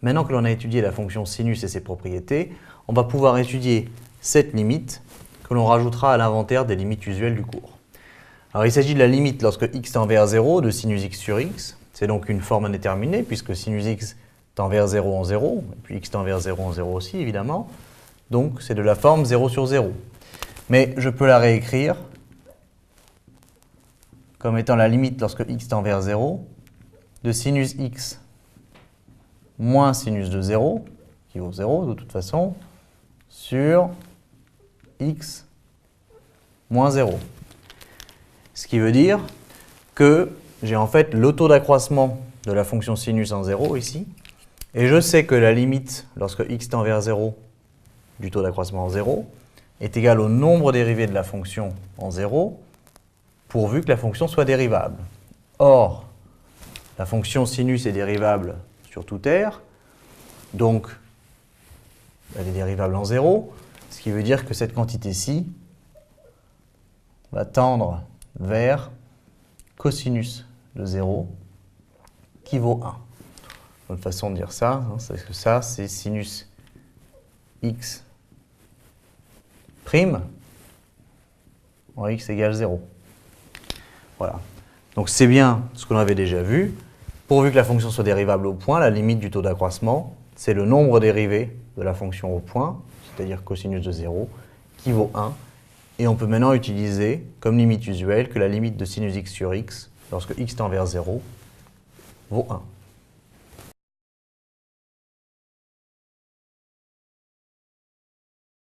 Maintenant que l'on a étudié la fonction sinus et ses propriétés, on va pouvoir étudier cette limite que l'on rajoutera à l'inventaire des limites usuelles du cours. Alors il s'agit de la limite lorsque x tend vers 0 de sinus x sur x. C'est donc une forme indéterminée puisque sinus x tend vers 0 en 0, et puis x tend vers 0 en 0 aussi évidemment. Donc c'est de la forme 0 sur 0. Mais je peux la réécrire comme étant la limite lorsque x tend vers 0 de sinus x moins sinus de 0, qui vaut 0 de toute façon, sur x moins 0. Ce qui veut dire que j'ai en fait le taux d'accroissement de la fonction sinus en 0 ici, et je sais que la limite lorsque x tend vers 0 du taux d'accroissement en 0 est égale au nombre dérivé de la fonction en 0, pourvu que la fonction soit dérivable. Or, la fonction sinus est dérivable sur tout R, donc elle est dérivable en 0, ce qui veut dire que cette quantité-ci va tendre vers cosinus de 0 qui vaut 1. Une autre façon de dire ça, c'est que ça, c'est sinus x prime en x égale 0. Voilà. Donc c'est bien ce que l'on avait déjà vu. Pourvu que la fonction soit dérivable au point, la limite du taux d'accroissement, c'est le nombre dérivé de la fonction au point, c'est-à-dire cosinus de 0, qui vaut 1. Et on peut maintenant utiliser comme limite usuelle que la limite de sinus x sur x, lorsque x tend vers 0, vaut 1.